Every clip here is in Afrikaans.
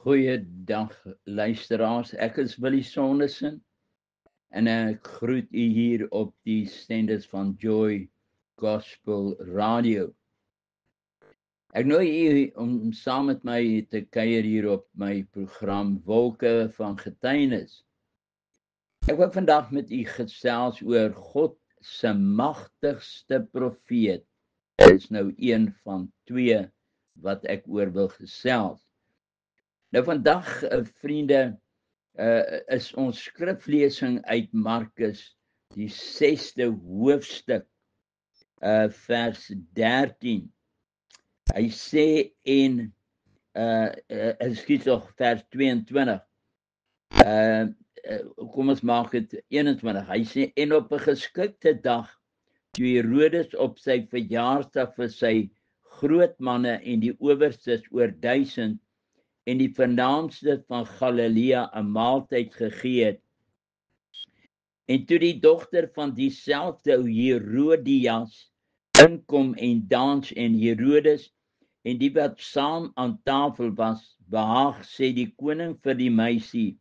Goeiedag luisteraars, ek is Willie Sondersen en ek groet u hier op die senders van Joy Gospel Radio. Ek nooi u om saam met my te kuier hier op my program Wolke van Getuienis. Ek wil vandag met u gesels oor God se magtigste profeet. Dit is nou een van 2 wat ek oor wil gesels. Nou vandag, vriende, is ons skriflesing uit Markus, die 6de hoofstuk, vers 13. Hy sê in, vers 22, kom ons maak het 21, hy sê, en op 'n geskikte dag, toe Herodes op sy verjaarsdag vir sy grootmanne en die owerstes oor 1000, en die vernaamste van Galilea 'n maaltyd gegee het. En toe die dogter van dieselfde Herodias inkom en dans en Herodes en die wat saam aan tafel was, behaag sê die koning vir die meisie,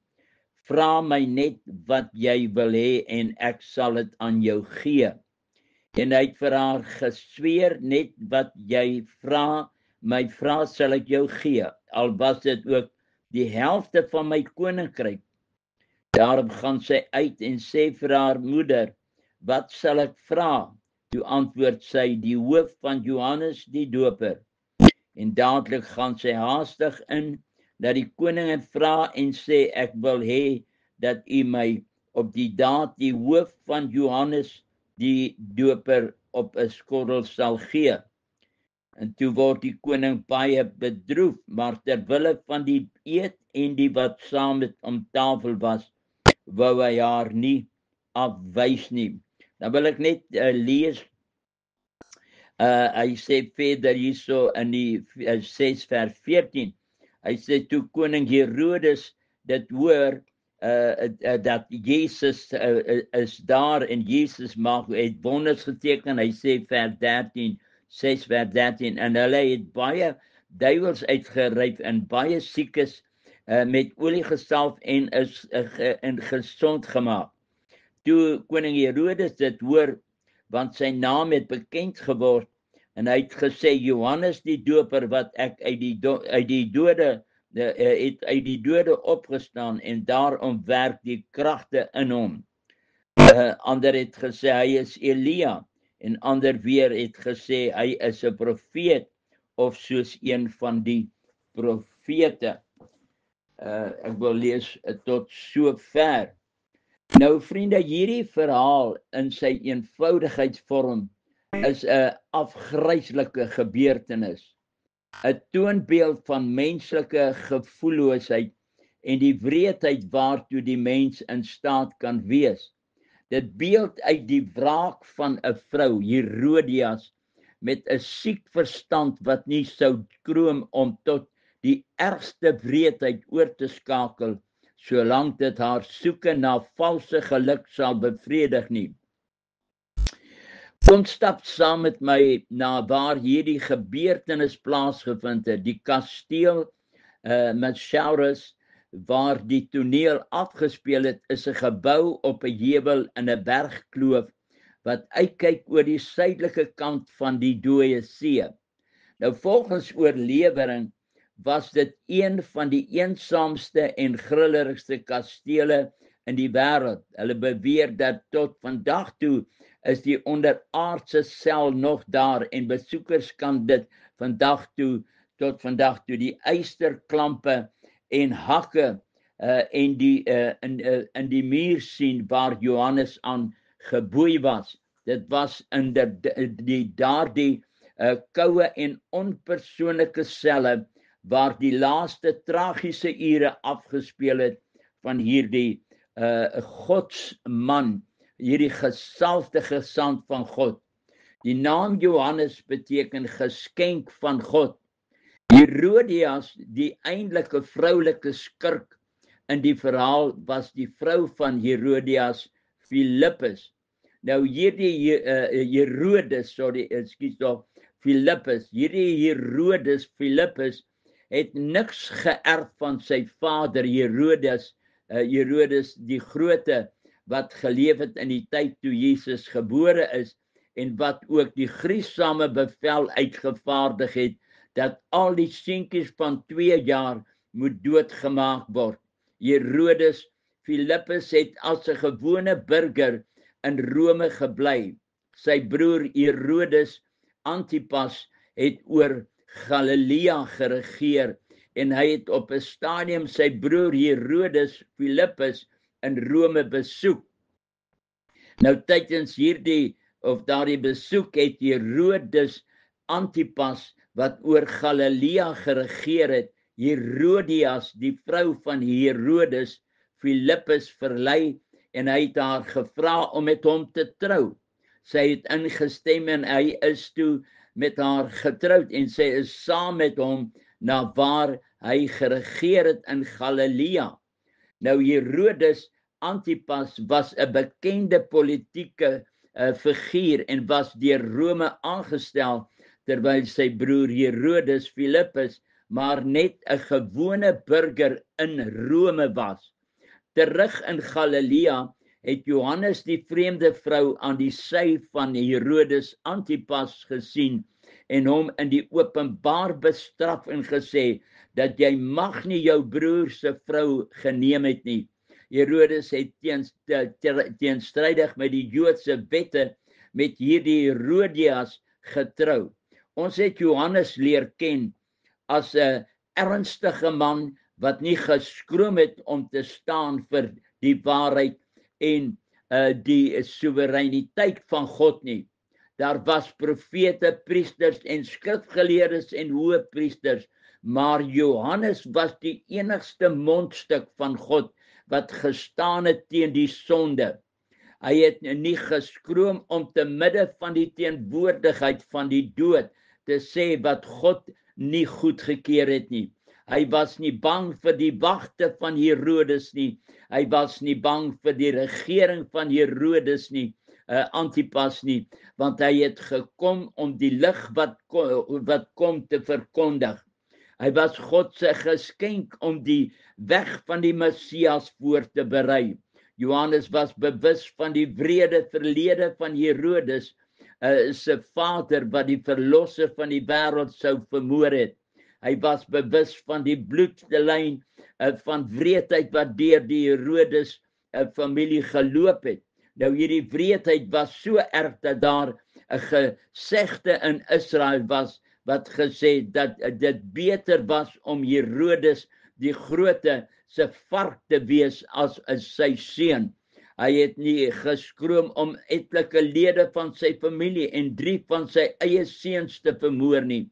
vra my net wat jy wil hê en ek sal dit aan jou gee. En hy het vir haar gesweer, net wat jy my vra sal ek jou gee, al was dit ook die helfte van my koninkryk. Daarop gaan sy uit en sê vir haar moeder, wat sal ek vra? Toe antwoord sy, die hoof van Johannes die Doper. En dadelik gaan sy haastig in na die koning en vra en sê, ek wil hê dat u my op die daad die hoof van Johannes die Doper op 'n skottel sal gee. En toe word die koning baie bedroef, maar terwille van die eed en die wat saam met om tafel was, wou hy haar nie afwys nie. Dan wil ek net lees, hy sê verder hierso in die 6 vers 14, hy sê toe koning Herodes dit hoor, dat Jesus is daar en Jesus het wonders geteken, hy sê vers 13, 6 vers 13, en hulle het baie duiwels uitgeryf en baie siekes met olie gesalf en is gesond gemaak. Toe koning Herodes dit hoor, want sy naam het bekend geword, en hy het gesê, Johannes die Doper, wat ek uit die dode opgestaan, en daarom werk die kragte in hom. Ander het gesê, hy is Elia, en ander weer het gesê, hy is 'n profeet, of soos een van die profete. Ek wil lees tot so ver. Nou vriende, hierdie verhaal in sy eenvoudigheidsvorm is 'n afgryslike gebeurtenis, 'n toonbeeld van menslike gevoelloosheid en die wreedheid waartoe die mens in staat kan wees. Dit beeld uit die wraak van 'n vrou, Herodias, met 'n siek verstand wat nie sou skroom om tot die ergste wreedheid oor te skakel, solank dit haar soeke na valse geluk sal bevredig nie. Kom stap saam met my na waar hierdie gebeurtenis plaasgevind het, die kasteel Machaerus, waar die toneel afgespeel het, is 'n gebou op 'n heuwel in 'n bergkloof wat uitkyk oor die suidelike kant van die Dooie See. Nou volgens oorlewering was dit een van die eensaamste en grillerigste kastele in die wêreld. Hulle beweer dat tot vandag toe is die onderaardse sel nog daar en besoekers kan dit tot vandag toe die ysterklampe en hakke in die muur sien waar Johannes aan geboei was. Dit was in daardie koue en onpersoonlike selle waar die laaste tragiese ure afgespeel het van hierdie godsman, hierdie gesalfde gesant van God. Die naam Johannes beteken geskenk van God. Herodias, die eintlike vroulike skurk in die verhaal, was die vrou van Herodias, Philippus. Nou hierdie Philippus het niks geërf van sy vader Herodes die Grote, wat geleef het in die tyd toe Jesus gebore is, en wat ook die gruisame bevel uitgevaardig het, dat al die seentjies van 2 jaar moet doodgemaak word. Herodes Philippus het as 'n gewone burger in Rome gebly. Sy broer Herodes Antipas het oor Galilea geregeer, en hy het op 'n stadium sy broer Herodes Philippus in Rome besoek. Nou tydens daardie besoek het Herodes Antipas, wat oor Galilea geregeer het, Herodias, die vrou van Herodes Philippus, verlei, en hy het haar gevra om met hom te trou. Sy het ingestem en hy is toe met haar getroud, en sy is saam met hom na waar hy geregeer het in Galilea. Nou Herodes Antipas was 'n bekende politieke figuur en was deur Rome aangestel, terwyl sy broer Herodes Philippus maar net 'n gewone burger in Rome was. Terug in Galilea het Johannes die vreemde vrou aan die sy van Herodes Antipas gesien en hom in die openbaar bestraf en gesê dat jy mag nie jou broer se vrou geneem het nie. Herodes het teenstrydig met die Joodse wette met hierdie Herodias getrou. Ons het Johannes leer ken as 'n ernstige man wat nie geskroom het om te staan vir die waarheid en die soewereiniteit van God nie. Daar was profete, priesters en skrifgeleerdes en hoëpriesters, maar Johannes was die enigste mondstuk van God wat gestaan het teen die sonde. Hy het nie geskroom om te midde van die teenwoordigheid van die dood te sê wat God nie goedgekeur het nie. Hy was nie bang vir die wagte van Herodes nie. Hy was nie bang vir die regering van Herodes nie, Antipas nie, want hy het gekom om die lig wat kom te verkondig. Hy was God se geskenk om die weg van die Messias voor te berei. Johannes was bewus van die wrede verlede van Herodes, se vader wat die verlosser van die wêreld sou vermoor het. Hy was bewus van die bloedlyn van wreedheid wat deur die Herodes familie geloop het. Nou hierdie wreedheid was so erg dat daar 'n gesegde in Israel was wat gesê dat dit beter was om Herodes die Grote se vark te wees as sy seun. Hy het nie geskroom om etlike lede van sy familie en 3 van sy eie seuns te vermoor nie.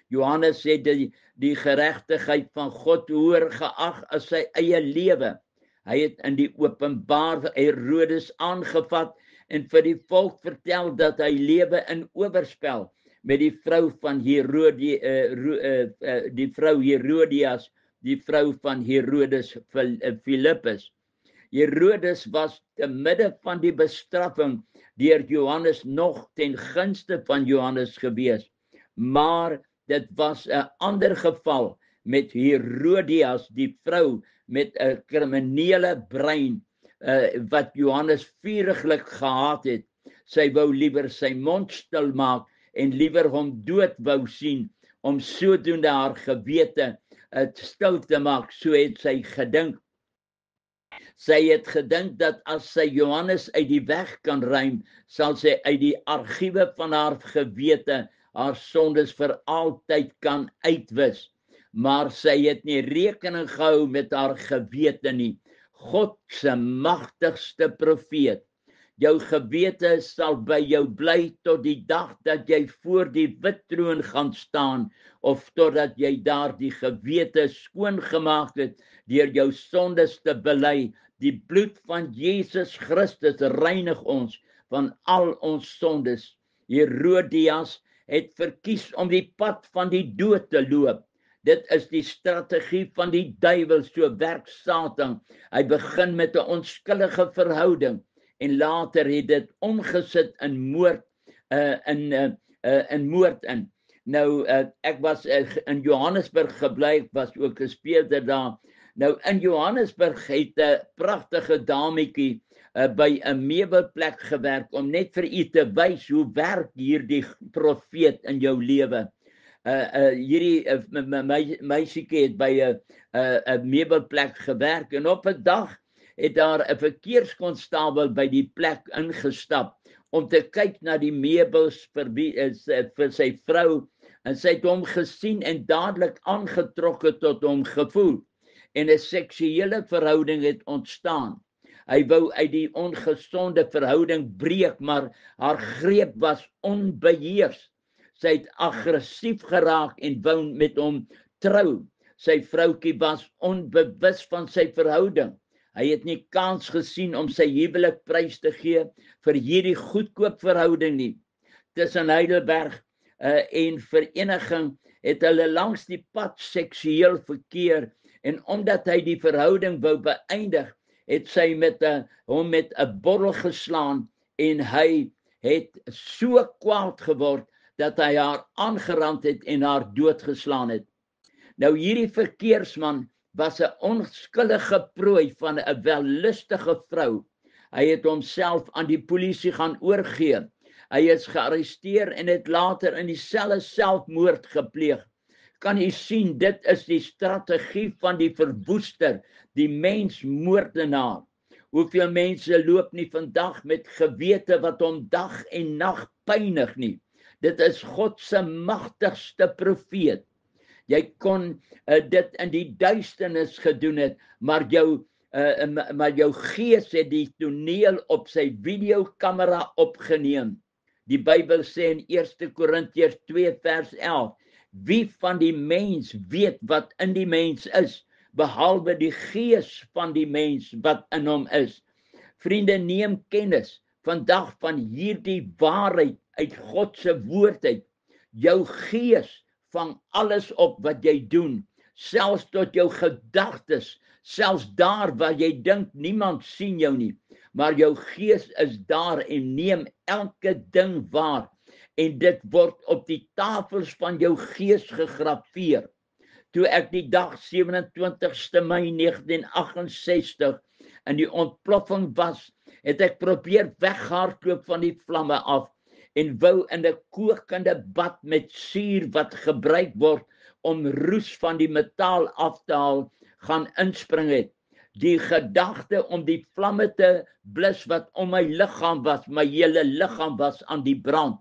Johannes het die geregtigheid van God hoër geag as sy eie lewe. Hy het in die openbaar Herodes aangevat en vir die volk vertel dat hy lewe in oorspel met die vrou van die vrou Herodias, die vrou van Herodes Philippus. Herodes was te midde van die bestraffing deur Johannes nog ten gunste van Johannes gewees. Maar dit was 'n ander geval met Herodias, die vrou met 'n kriminele brein wat Johannes vuriglik gehaat het. Sy wou liewer sy mond stil maak en liewer hom dood wou sien om sodoende haar gewete stil te maak. So het sy gedink. Sy het gedink dat as sy Johannes uit die weg kan ruim, sal sy uit die argiewe van haar gewete haar sondes vir altyd kan uitwis. Maar sy het nie rekening gehou met haar gewete nie. God se magtigste profeet. Jou gewete sal by jou bly tot die dag dat jy voor die wit troon gaan staan, of totdat jy daar die gewete skoongemaak het deur jou sondes te bely. Die bloed van Jesus Christus reinig ons van al ons sondes. Herodias het verkies om die pad van die dood te loop. Dit is die strategie van die duiwel, so werk Satan. Hy begin met 'n onskuldige verhouding en later het dit omgesit in moord in. Nou, ek was in Johannesburg gebly, ek was ook 'n speelder daar. Nou, in Johannesburg het 'n pragtige dametjie by 'n meubelplek gewerk, om net vir u te wys hoe werk hierdie profeet in jou lewe. Hierdie meisiekie het by 'n meubelplek gewerk, en op 'n dag het daar 'n verkeerskonstabel by die plek ingestap om te kyk na die meubels vir sy vrou, en sy het hom gesien en dadelik aangetrokke tot hom gevoel, en 'n seksuele verhouding het ontstaan. Hy wou uit die ongesonde verhouding breek, maar haar greep was onbeheers. Sy het aggressief geraak en wou met hom trou. Sy vroutjie was onbewus van sy verhouding. Hy het nie kans gesien om sy huwelik prys te gee vir hierdie goedkoop verhouding nie. Tussen Heidelberg en Vereniging het hulle langs die pad seksueel verkeer, en omdat hy die verhouding wou beëindig, het sy hom met 'n bottel geslaan, en hy het so kwaad geword dat hy haar aangerand het en haar doodgeslaan het. Nou, hierdie verkeersman was 'n onskuldige prooi van 'n wellustige vrou. Hy het homself aan die polisie gaan oorgee. Hy is gearresteer en het later in dieselfde selfmoord gepleeg. Kan u sien, dit is die strategie van die verwoester, die mensmoordenaar. Hoeveel mense loop nie vandag met gewete wat hom dag en nag pynig nie. Dit is God se magtigste profeet. Jy kon dit in die duisternis gedoen het, maar jou gees het die toneel op sy videokamera opgeneem. Die Bybel sê in 1 Korintiërs 2 vers 11, wie van die mens weet wat in die mens is, behalwe die gees van die mens wat in hom is. Vriende, neem kennis vandag van hierdie waarheid uit God se woord uit. Jou gees vang alles op wat jy doen, selfs tot jou gedagtes, selfs daar waar jy dink niemand sien jou nie, maar jou gees is daar en neem elke ding waar, en dit word op die tafels van jou gees gegraveer. Toe ek die dag 27ste Mei 1968 in die ontploffing was, het ek probeer weghardloop van die vlamme af, en wou in 'n kokende bad met suur wat gebruik word om roes van die metaal af te haal, gaan inspring het. Die gedagte om die vlamme te blus wat om my liggaam was, my hele liggaam was aan die brand.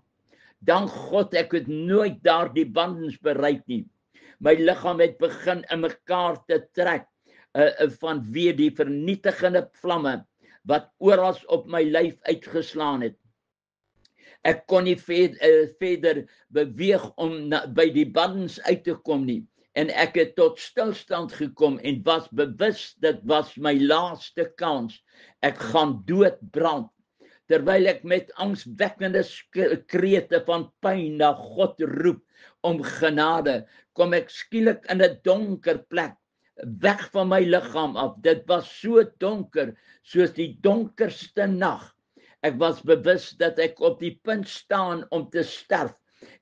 Dank God, ek het nooit daardie bandens bereik nie. My liggaam het begin in mekaar te trek vanweë die vernietigende vlamme wat oral op my lyf uitgeslaan het. Ek kon nie verder beweeg om by die bandens uit te kom nie, en ek het tot stilstand gekom en was bewus dit was my laaste kans. Ek gaan doodbrand. Terwyl ek met angswekkende krete van pyn na God roep om genade, kom ek skielik in 'n donker plek, weg van my liggaam af. Dit was so donker, soos die donkerste nag. Ek was bewus dat ek op die punt staan om te sterf,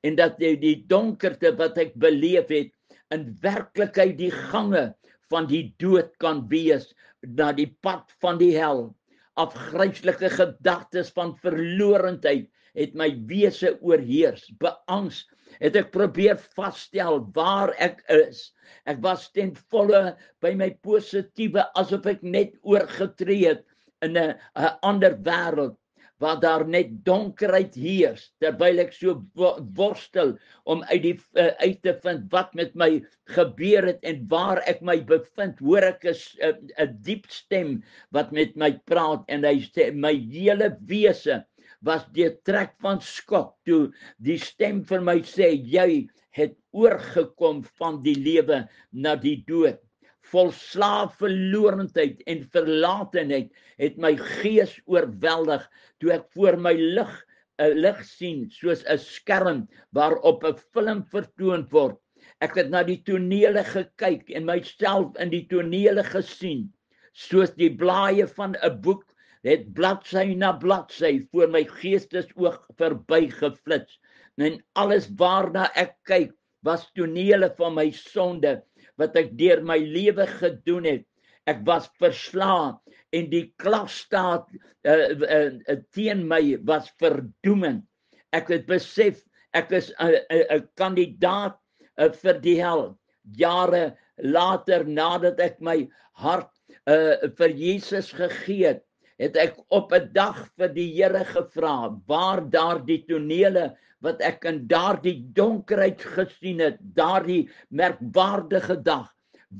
en dat die donkerte wat ek beleef het, in werklikheid die gange van die dood kan wees, na die pad van die hel. Afgryslike gedagtes van verlorendheid het my wese oorheers. Beangs het ek probeer vasstel waar ek is. Ek was ten volle by my positiewe, asof ek net oorgetree het in 'n ander wêreld, waar daar net donkerheid heers, terwyl ek so worstel om uit te vind wat met my gebeur het en waar ek my bevind, hoor ek 'n diep stem wat met my praat, en hy sê, my hele wese was deurtrek van skok, toe die stem vir my sê, jy het oorgekom van die lewe na die dood. Volslae verlorendheid en verlatenheid het my gees oorweldig, toe ek voor my lig sien, soos 'n skerm waarop 'n film vertoon word. Ek het na die tonele gekyk en myself in die tonele gesien, soos die blaaie van 'n boek het bladsy na bladsy voor my geestesoog verbygeflits. En alles waarna ek kyk, was tonele van my sonde, wat ek deur my lewe gedoen het. Ek was verslaan en die klagstaat teen my was verdoemend. Ek het besef, ek is 'n kandidaat vir die hel. Jare later, nadat ek my hart vir Jesus gegee het ek op 'n dag vir die Here gevra, waar daardie tonele wat ek in daardie donkerheid gesien het, daardie merkwaardige dag,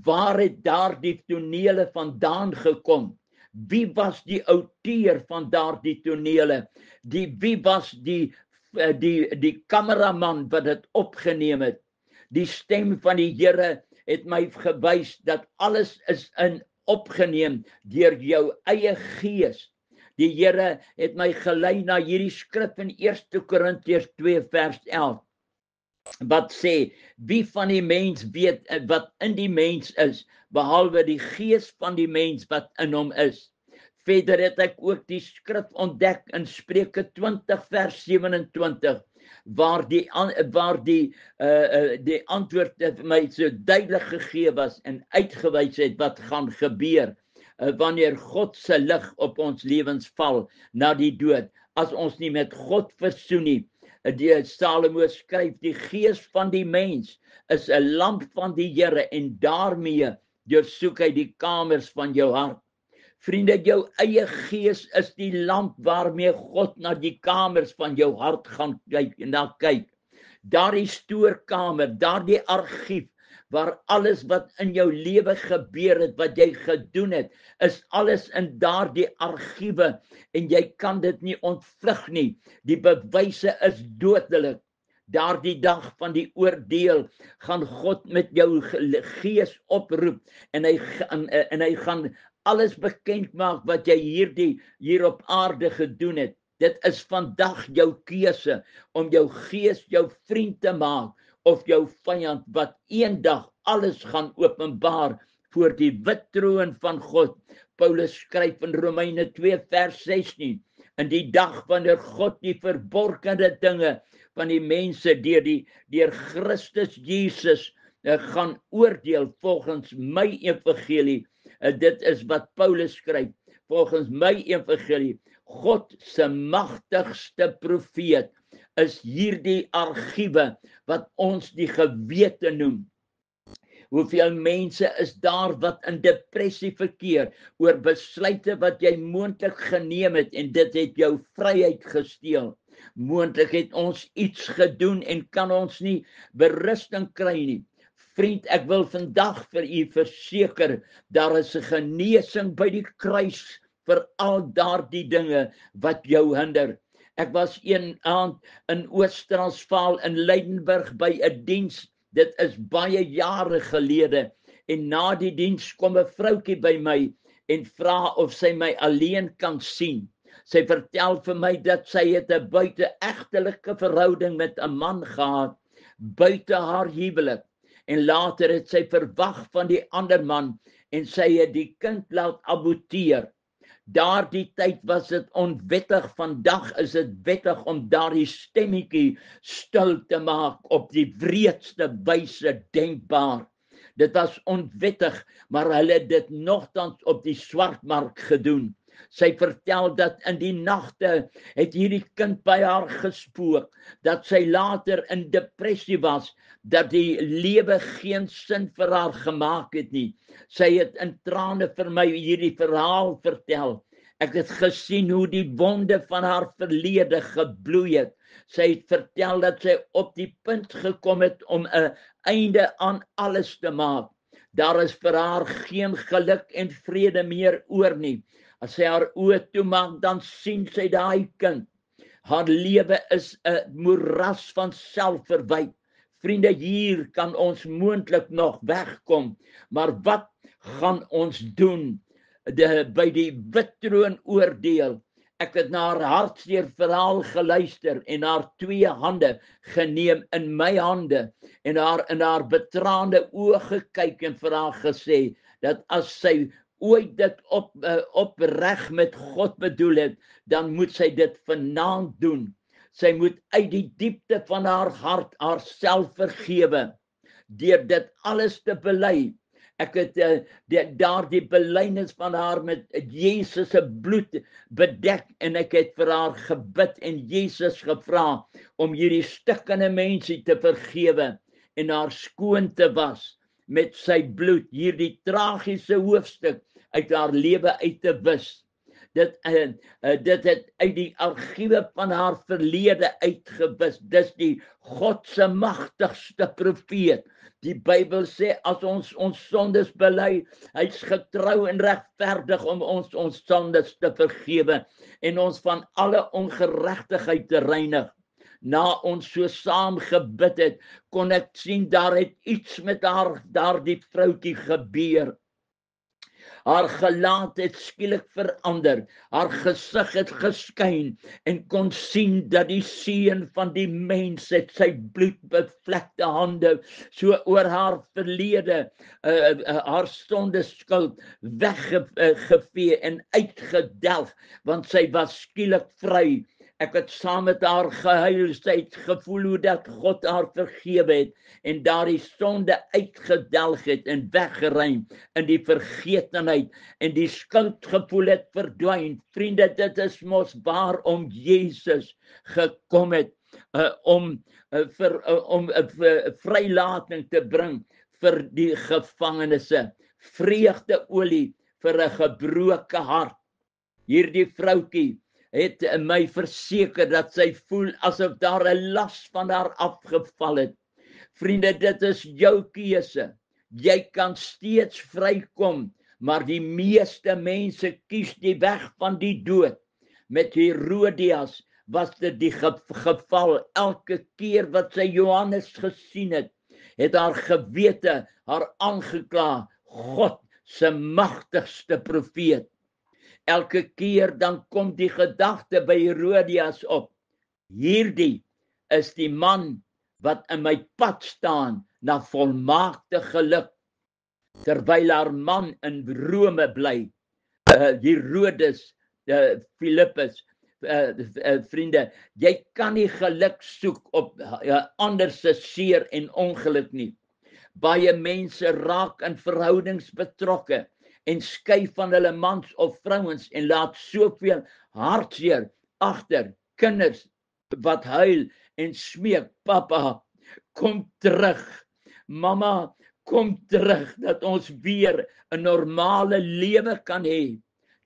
waar het daardie tonele vandaan gekom? Wie was die outeur van daardie tonele? Wie was die kameraman wat dit opgeneem het? Die stem van die Here het my gewys dat alles is opgeneem deur jou eie gees. Die Here het my gelei na hierdie skrif in 1 Korintiërs 2 vers 11. Wat sê, wie van die mens weet wat in die mens is, behalwe die gees van die mens wat in hom is. Verder het ek ook die skrif ontdek in Spreuke 20 vers 27, waar die antwoord het my so duidelik gegee was en uitgewys het wat gaan gebeur wanneer God se lig op ons lewens val na die dood, as ons nie met God versoen nie. Die Salomo skryf, die gees van die mens is 'n lamp van die Here en daarmee deursoek hy die kamers van jou hart. Vriende, jou eie gees is die lamp waarmee God na die kamers van jou hart gaan kyk. Daardie stoorkamer, daardie argief, waar alles wat in jou lewe gebeur het, wat jy gedoen het, is alles in daardie argiewe en jy kan dit nie ontvlug nie. Die bewyse is dodelik. Daardie dag van die oordeel gaan God met jou gees oproep en hy gaan alles bekend maak wat jy hier op aarde gedoen het. Dit is vandag jou keuse om jou gees jou vriend te maak of jou vyand, wat eendag alles gaan openbaar voor die wit troon van God. Paulus skryf in Romeine 2 vers 16, in die dag wanneer God die verborgene dinge van die mense deur Christus Jesus gaan oordeel volgens my evangelie. Dit is wat Paulus skryf, volgens my evangelie. God se magtigste profeet is hierdie argiewe wat ons die gewete noem. Hoeveel mense is daar wat in depressie verkeer oor besluite wat jy moontlik geneem het en dit het jou vryheid gesteel. Moontlik het ons iets gedoen en kan ons nie berusting kry nie. Vriend, ek wil vandag vir u verseker, daar is 'n genesing by die kruis vir al daardie dinge wat jou hinder. Ek was een aand in Oos-Transvaal in Leidenburg by 'n diens. Dit is baie jare gelede. En na die diens kom 'n vroutjie by my en vra of sy my alleen kan sien. Sy vertel vir my dat sy het 'n buite-egtelike verhouding met 'n man gehad, buite haar huwelik. En later het sy verwag van die ander man en sy het die kind laat aborteer. Daardie tyd was dit onwettig, vandag is dit wettig om daardie stemmetjie stil te maak op die wreedste wyse denkbaar. Dit was onwettig, maar hulle het dit nogtans op die swartmark gedoen. Sy vertel dat in die nagte het hierdie kind by haar gespook, dat sy later in depressie was, dat die lewe geen sin vir haar gemaak het nie. Sy het in trane vir my hierdie verhaal vertel. Ek het gesien hoe die wonde van haar verlede gebloei het. Sy het vertel dat sy op die punt gekom het om 'n einde aan alles te maak. Daar is vir haar geen geluk en vrede meer oor nie. As sy haar oë toemaak, dan sien sy daai kind. Haar lewe is 'n moeras van selfverwyte. Vriende, hier kan ons moontlik nog wegkom, maar wat gaan ons doen by die wit troon oordeel? Ek het na haar hartseer verhaal geluister en haar 2 hande geneem in my hande en haar in haar betraande oë gekyk en vir haar gesê dat as sy ooit dit opreg met God bedoel het, dan moet sy dit vanaand doen. Sy moet uit die diepte van haar hart haarself vergewe, deur dit alles te bely. Ek het daardie belydenis van haar met Jesus se bloed bedek en ek het vir haar gebid en Jesus gevra om hierdie stikkende mense te vergewe en haar skoon te was met sy bloed, hierdie tragiese hoofstuk uit haar lewe uit te wis. Dit het uit die argiewe van haar verlede uitgewis. Dis die God se magtigste profeet. Die Bybel sê as ons sondes bely, hy's getrou en regverdig om ons sondes te vergewe en ons van alle ongeregtigheid te reinig. Na ons so saam gebid het, kon ek sien daar het iets met daardie vroutjie gebeur. Haar gelaat het skielik verander, haar gesig het geskyn en kon sien dat die seun van die mens het sy bloedbevlekte hande so oor haar verlede, haar sondeskuld weggevee en uitgedelg, want sy was skielik vry. Ek het saam met haar gehuil, sy het gevoel hoe dat God haar vergewe het en daardie sonde uitgedelg het en weggeruim in die vergetenheid en die skuldgevoel het verdwyn. Vriende, dit is mos waarom Jesus gekom het om vrylating te bring vir die gevangenes, vreugdeolie vir 'n gebroke hart. Hierdie vroutjie het my verseker dat sy voel asof daar 'n las van haar afgeval het. Vriende, dit is jou keuse. Jy kan steeds vrykom, maar die meeste mense kies die weg van die dood. Met Herodias was dit die geval. Elke keer wat sy Johannes gesien het haar gewete haar aangekla, God se magtigste profeet. Elke keer dan kom die gedagte by Herodias op. Hierdie is die man wat in my pad staan na volmaakte geluk, terwyl haar man in Rome bly. Herodes, Philippus, vriende, jy kan nie geluk soek op ander se seer en ongeluk nie. Baie mense raak in verhoudings betrokke en skei van hulle mans of vrouens en laat soveel hartseer agter. Kinders wat huil en smeek, papa, kom terug. Mama, kom terug, dat ons weer 'n normale lewe kan hê.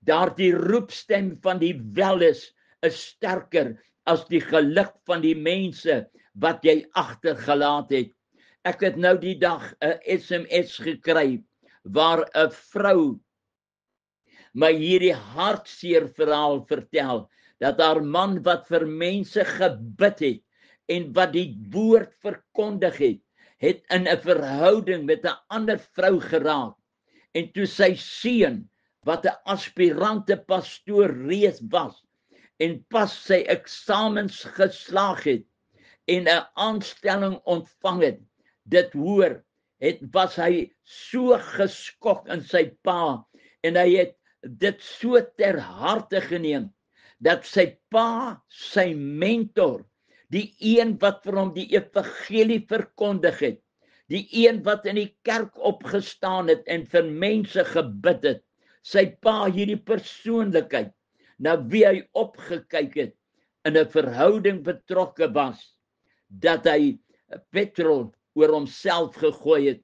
Daardie roepstem van die welis is sterker as die geluk van die mense wat jy agtergelaat het. Ek het nou die dag 'n SMS gekry waar 'n vrou my hierdie hartseer verhaal vertel, dat haar man wat vir mense gebid het en wat die woord verkondig het in 'n verhouding met 'n ander vrou geraak. En toe sy seun, wat 'n aspirante pastoor reeds was, en pas sy eksamens geslaag het, en 'n aanstelling ontvang het, dit hoor, was hy so geskok in sy pa, en hy het dit so ter harte geneem, dat sy pa, sy mentor, die een wat vir hom die evangelie verkondig het, die een wat in die kerk opgestaan het en vir mense gebid het, sy pa, hierdie persoonlikheid, na wie hy opgekyk het, in 'n verhouding betrokke was, dat hy petrol oor homself gegooi het,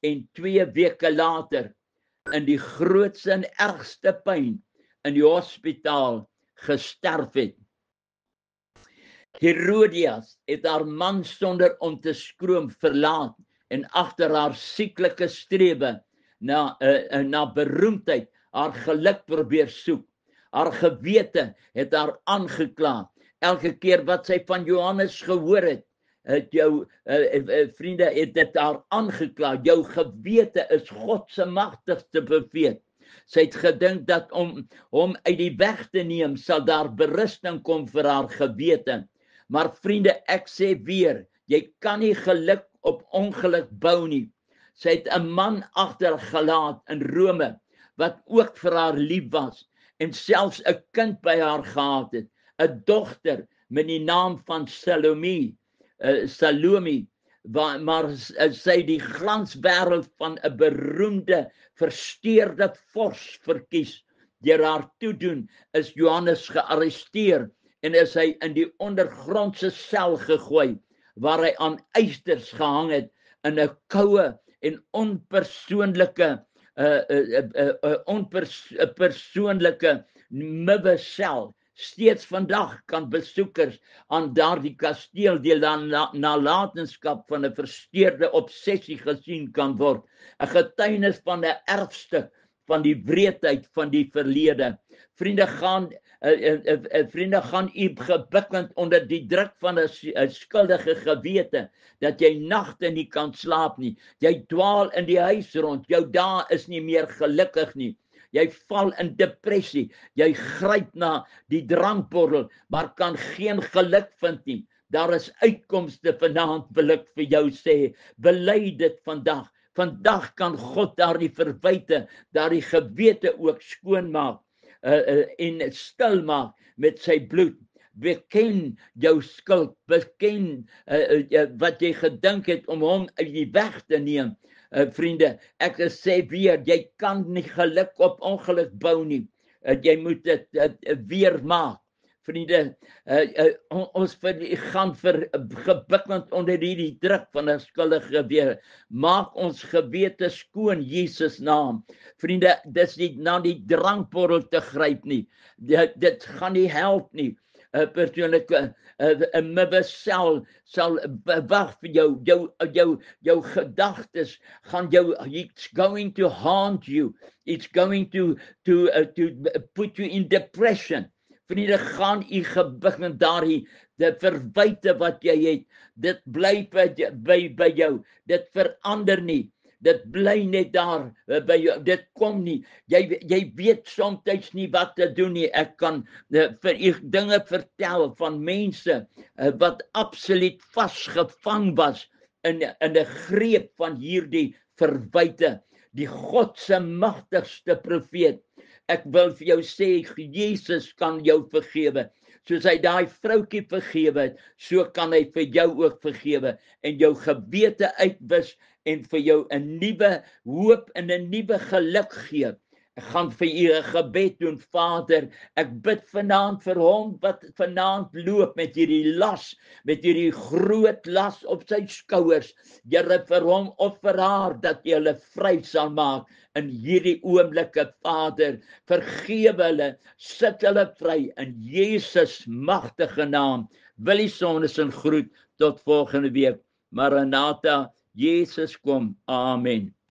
en 2 weke later, in die grootste en ergste pyn, in die hospitaal gesterf het. Herodias het haar man sonder om te skroom verlaat en agter haar sieklike strewe na beroemdheid haar geluk probeer soek. Haar gewete het haar aangekla. Elke keer wat sy van Johannes gehoor het jou vriende het dit haar aangekla. Jou gewete is God se magtigste profeet. Sy het gedink dat om hom uit die weg te neem sal daar berusting kom vir haar gewete. Maar vriende, ek sê weer, jy kan nie geluk op ongeluk bou nie. Sy het 'n man agtergelaat in Rome wat ook vir haar lief was en selfs 'n kind by haar gehad het, 'n dogter met die naam van Salome, maar sy die glanswêreld van 'n beroemde, versteurde vors verkies. Deur haar toedoen is Johannes gearresteer en is hy in die ondergrondse sel gegooi, waar hy aan eisters gehang het in 'n koue en onpersoonlike persoonlike mibbe sel. Steeds vandag kan besoekers aan daardie kasteel deel nalatenskap van 'n versteurde obsessie gesien kan word. 'n Getuienis van 'n erfstuk van die wreedheid van die verlede. Vriende gaan u gebukkend onder die druk van 'n skuldige gewete, dat jy nagte nie kan slaap nie. Jy dwaal in die huis rond, jou dae is nie meer gelukkig nie. Jy val in depressie, jy gryp na die drankbottel, maar kan geen geluk vind nie. Daar is uitkomste vanaand, wil ek vir jou sê, bely dit vandag. Vandag kan God daardie verwyte, daardie gewete ook skoonmaak en stil maak met sy bloed. Beken jou skuld, beken wat jy gedink het om hom uit die weg te neem. Vriende, ek sê weer, jy kan nie geluk op ongeluk bou nie. Jy moet dit weer maak. Vriende, ons gaan gebukkend onder hierdie druk van 'n skuldige gewete. Maak ons gewete skoon, Jesus naam. Vriende, dis nie na die drankbottel te gryp nie. Dit gaan nie help nie. Persoonlike 'n mibbe sal wag vir jou gedagtes gaan jou, it's going to haunt you, it's going to put you in depression. Vriende, gaan u gebukkend daardie verwyte wat jy het, dit bly by jou, dit verander nie. Dit bly net daar by jou, dit kom nie. Jy weet soms nie wat te doen nie. Ek kan vir u dinge vertel van mense wat absoluut vasgevang was in 'n greep van hierdie verwyte. Die God se magtigste profeet. Ek wil vir jou sê, Jesus kan jou vergewe. Soos hy daai vroutjie vergewe het, so kan hy vir jou ook vergewe en jou gewete uitwis en vir jou 'n nuwe hoop en 'n nuwe geluk gee. Ek gaan vir u 'n gebed doen. Vader, ek bid vanaand vir hom wat vanaand loop met hierdie las, met hierdie groot las op sy skouers. Here, vir hom of vir haar, dat jy hulle vry sal maak in hierdie oomblikke. Vader, vergewe hulle, sit hulle vry in Jesus magtige naam. Willie Sonnes en groet tot volgende week. Maranatha, Jesus kom. Amen.